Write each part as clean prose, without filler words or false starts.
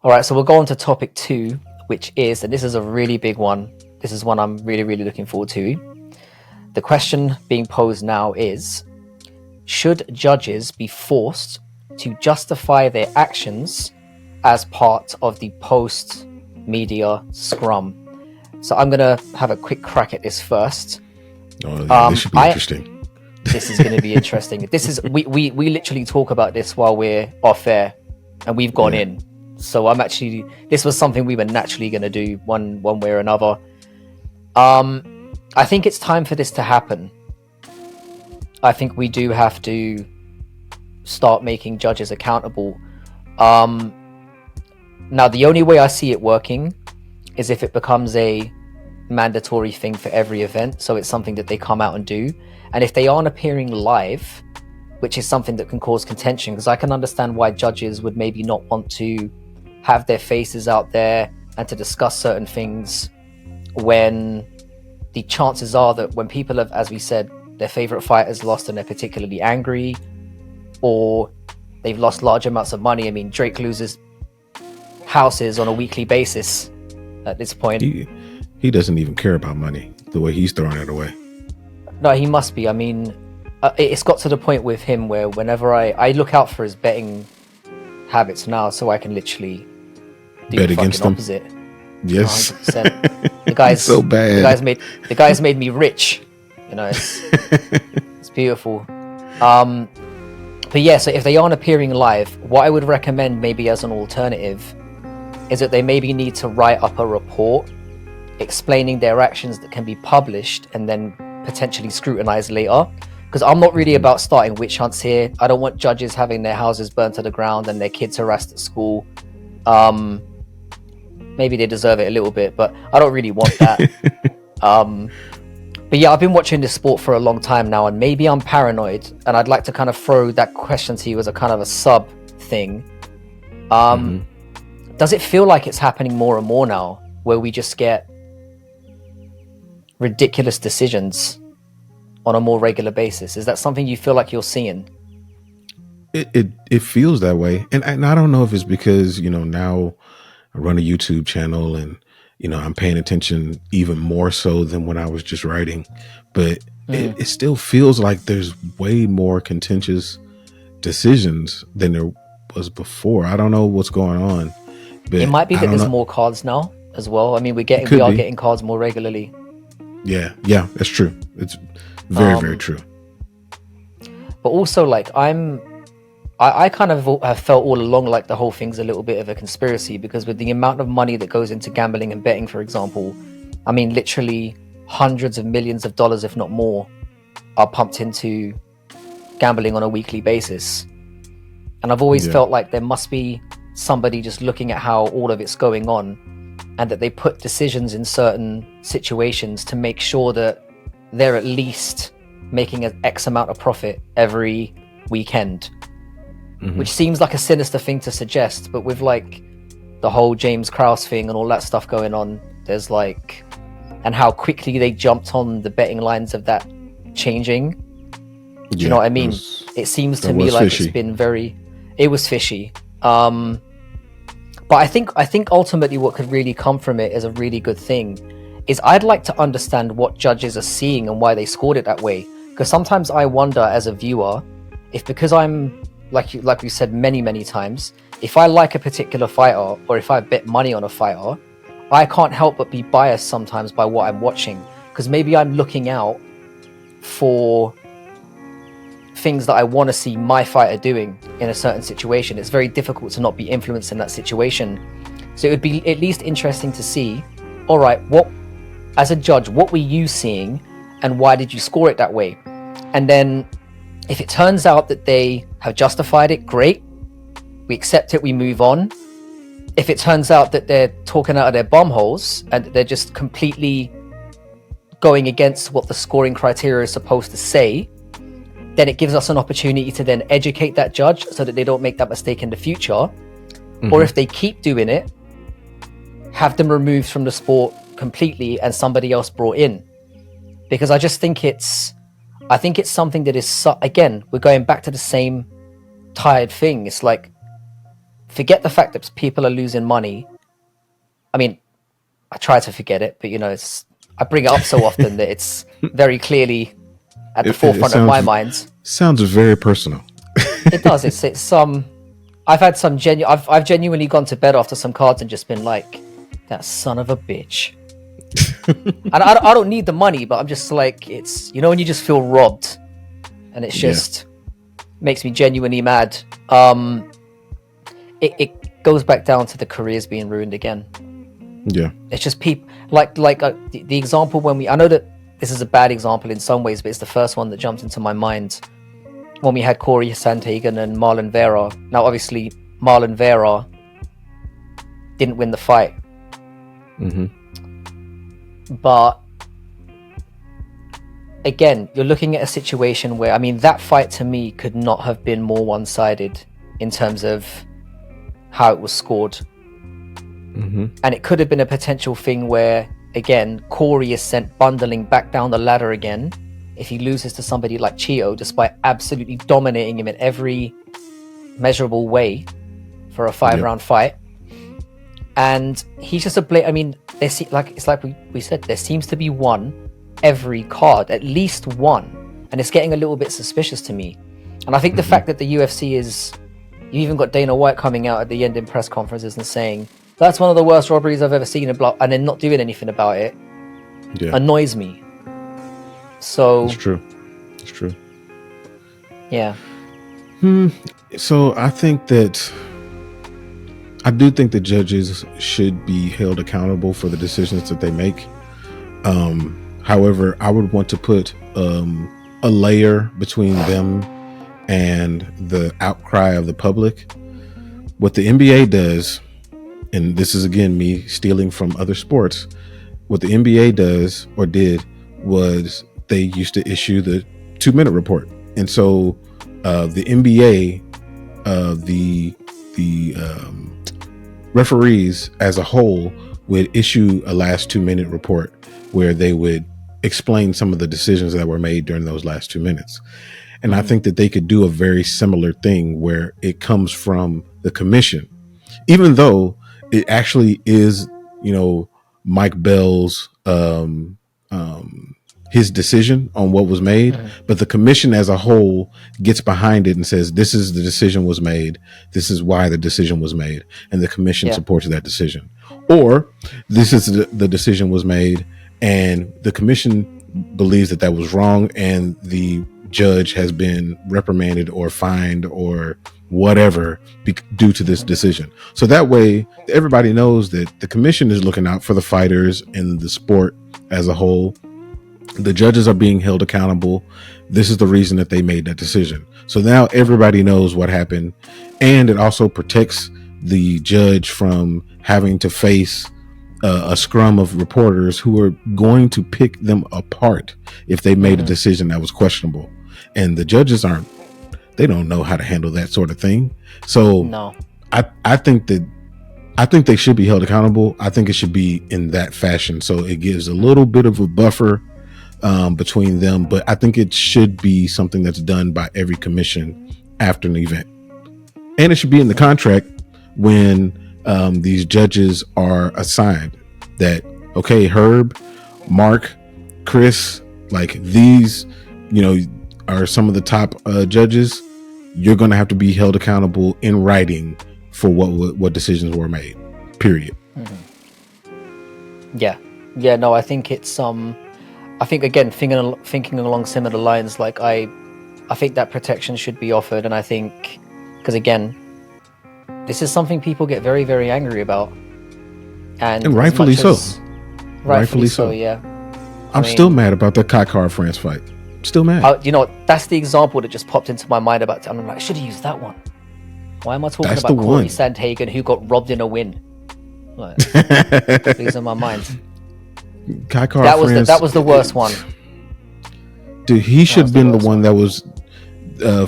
All right, so we'll go on to topic 2, which is, and this is a really big one. This is one I'm really, really looking forward to. The question being posed now is, should judges be forced to justify their actions as part of the post-media scrum? So I'm going to have a quick crack at this first. Oh, yeah, this should be interesting. This is going to be interesting. This is we literally talk about this while we're off air, and we've gone in. So this was something we were naturally going to do one way or another. I think it's time for this to happen. I think we do have to start making judges accountable. Now, the only way I see it working is if it becomes a mandatory thing for every event. So it's something that they come out and do. And if they aren't appearing live, which is something that can cause contention, because I can understand why judges would maybe not want to have their faces out there and to discuss certain things when the chances are that when people have, as we said, their favorite fighters lost and they're particularly angry, or they've lost large amounts of money. I mean, Drake loses houses on a weekly basis at this point. He doesn't even care about money the way he's throwing it away. No, he must be. I mean, it's got to the point with him where whenever I look out for his betting habits now, so I can literally do bet the against fucking them. opposite. Yes. 100%. The guy's so bad. The guy's made me rich. You know, it's beautiful. But yeah, so if they aren't appearing live, what I would recommend maybe as an alternative is that they maybe need to write up a report explaining their actions that can be published and then potentially scrutinized later. Because I'm not really about starting witch hunts here. I don't want judges having their houses burnt to the ground and their kids harassed at school. Maybe they deserve it a little bit, but I don't really want that. But yeah, I've been watching this sport for a long time now, and maybe I'm paranoid, and I'd like to kind of throw that question to you as a kind of a sub thing. Does it feel like it's happening more and more now, where we just get ridiculous decisions on a more regular basis? Is that something you feel like you're seeing? It feels that way, and I don't know if it's because now I run a YouTube channel and I'm paying attention even more so than when I was just writing, but it still feels like there's way more contentious decisions than there was before. I don't know what's going on, but it might be that there's more cards now as well. I mean, we are getting cards more regularly. Yeah, that's true. It's very, very true. But also, like, I kind of have felt all along like the whole thing's a little bit of a conspiracy, because with the amount of money that goes into gambling and betting, for example, I mean, literally hundreds of millions of dollars, if not more, are pumped into gambling on a weekly basis. And I've always felt like there must be somebody just looking at how all of it's going on, and that they put decisions in certain situations to make sure that they're at least making an X amount of profit every weekend. Which seems like a sinister thing to suggest, but with like the whole James Krause thing and all that stuff going on, there's like, and how quickly they jumped on the betting lines of that changing. Do you know what I mean? It seems to me like fishy. It was fishy. But I think ultimately what could really come from it is a really good thing. Is I'd like to understand what judges are seeing and why they scored it that way. Because sometimes I wonder as a viewer, if because I'm like we said many times, if I like a particular fighter or if I bet money on a fighter, I can't help but be biased sometimes by what I'm watching, because maybe I'm looking out for things that I want to see my fighter doing in a certain situation. It's very difficult to not be influenced in that situation. So it would be at least interesting to see, all right, what, as a judge, what were you seeing and why did you score it that way? And then if it turns out that they have justified it, great. We accept it, we move on. If it turns out that they're talking out of their bum holes and they're just completely going against what the scoring criteria is supposed to say, then it gives us an opportunity to then educate that judge so that they don't make that mistake in the future. Or if they keep doing it, have them removed from the sport completely and somebody else brought in, because I just think it's something that is again, we're going back to the same tired thing. It's like, forget the fact that people are losing money. I mean, I try to forget it, but I bring it up so often that it's very clearly at the forefront of my mind. Sounds very personal. It does. It's some. I've had some I've genuinely gone to bed after some cards and just been like, that son of a bitch. And I don't need the money, but I'm just like, it's when you just feel robbed, and it's just makes me genuinely mad. It goes back down to the careers being ruined again. Yeah, it's just people like the example I know that this is a bad example in some ways, but it's the first one that jumped into my mind when we had Corey Sandhagen and Marlon Vera. Now, obviously, Marlon Vera didn't win the fight. But again, you're looking at a situation where, I mean, that fight to me could not have been more one-sided in terms of how it was scored. And it could have been a potential thing where, again, Corey is sent bundling back down the ladder again if he loses to somebody like Chio, despite absolutely dominating him in every measurable way for a 5-round fight. And he's just I mean, it's like we said, there seems to be one every card, at least one, and it's getting a little bit suspicious to me. And I think the fact that the UFC you even got Dana White coming out at the end in press conferences and saying, that's one of the worst robberies I've ever seen, and then not doing anything about it, annoys me. So it's true. Yeah. So I do think that judges should be held accountable for the decisions that they make. However, I would want to put a layer between them and the outcry of the public. What the NBA does, and this is again me stealing from other sports, what the NBA does or did was they used to issue the 2-minute report. And so the NBA, the referees as a whole would issue a last 2-minute report where they would explain some of the decisions that were made during those last 2 minutes. And I think that they could do a very similar thing where it comes from the commission, even though it actually is, Mike Bell's, his decision on what was made, but the commission as a whole gets behind it and says, this is the decision was made. This is why the decision was made. And the commission supports that decision. Or this is the decision was made and the commission believes that was wrong and the judge has been reprimanded or fined or whatever due to this decision. So that way everybody knows that the commission is looking out for the fighters and the sport as a whole. The judges are being held accountable. This is the reason that they made that decision. So now everybody knows what happened. And it also protects the judge from having to face a scrum of reporters who are going to pick them apart if they made a decision that was questionable. And the judges they don't know how to handle that sort of thing. So no. I think they should be held accountable. I think it should be in that fashion. So it gives a little bit of a buffer between them, but I think it should be something that's done by every commission after an event. And it should be in the contract when these judges are assigned that, okay, Herb, Mark, Chris, like these, are some of the top judges. You're going to have to be held accountable in writing for what decisions were made, period. Yeah, no, I think it's I think again thinking along similar lines, like I think that protection should be offered, and I think because again, this is something people get very, very angry about, and rightfully so. Rightfully so, yeah. I'm still mad about the Kai France fight. Still mad. That's the example that just popped into my mind about. I'm like, I should have used that one. Why am I talking That's about the Corey one. Sandhagen who got robbed in a win? Like, losing my mind. That was the worst one. Dude, he should have been the one that was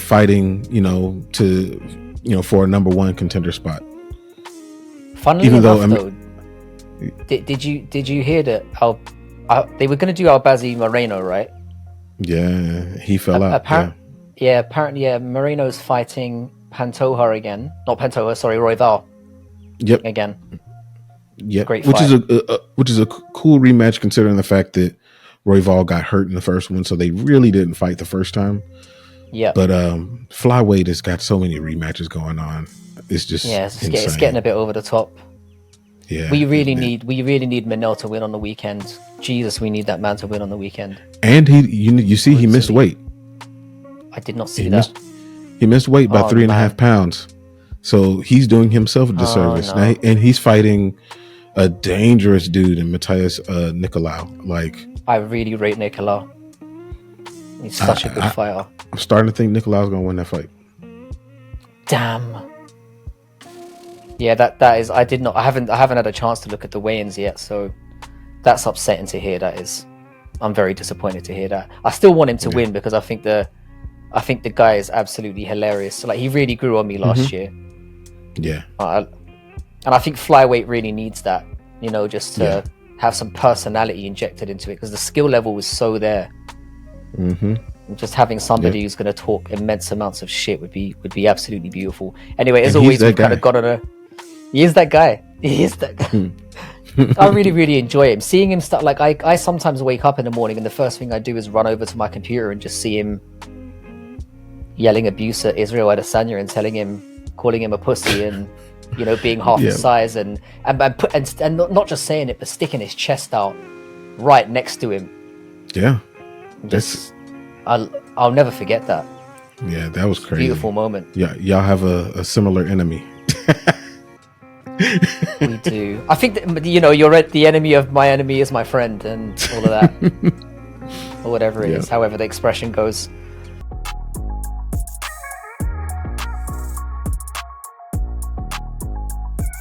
fighting, for a number one contender spot. Funnily enough, though, Did you hear that? They were going to do Albazi Moreno, right? Yeah, he fell out. Apparently, Moreno's fighting Pantoja again. Not Pantoja, sorry, Royval. Yep. Again. Yep. Great which fight. Is a cool rematch considering the fact that Royval got hurt in the first one, so they really didn't fight the first time. Yeah. But flyweight has got so many rematches going on. It's just it's getting a bit over the top. Yeah. We really need Manel to win on the weekend. Jesus, we need that man to win on the weekend. And you see, he missed weight. I did not see that. He missed weight by 3.5 pounds. So he's doing himself a disservice. Now, and he's fighting a dangerous dude in Matthias Nicolau. Like, I really rate Nicolau. He's such a good fighter. I'm starting to think Nicolau's gonna win that fight. Damn. Yeah, that is. I haven't had a chance to look at the weigh-ins yet, so that's upsetting to hear. I'm very disappointed to hear that. I still want him to win because I think the guy is absolutely hilarious. So, like, he really grew on me last year. Yeah. And I think flyweight really needs that, just to have some personality injected into it, because the skill level was so there. Mm-hmm. And just having somebody who's going to talk immense amounts of shit would be absolutely beautiful. Anyway, as always, we've kind of got on a. He is that guy. He is that guy. I really, really enjoy him. Seeing him start, like, I sometimes wake up in the morning and the first thing I do is run over to my computer and just see him yelling abuse at Israel Adesanya and calling him a pussy and, being half his size and not just saying it, but sticking his chest out right next to him. Yeah. I'll never forget that. Yeah, that was crazy. Beautiful moment. Yeah, y'all have a similar enemy. We do. I think that, you're the enemy of my enemy is my friend and all of that. Or whatever it is, however the expression goes.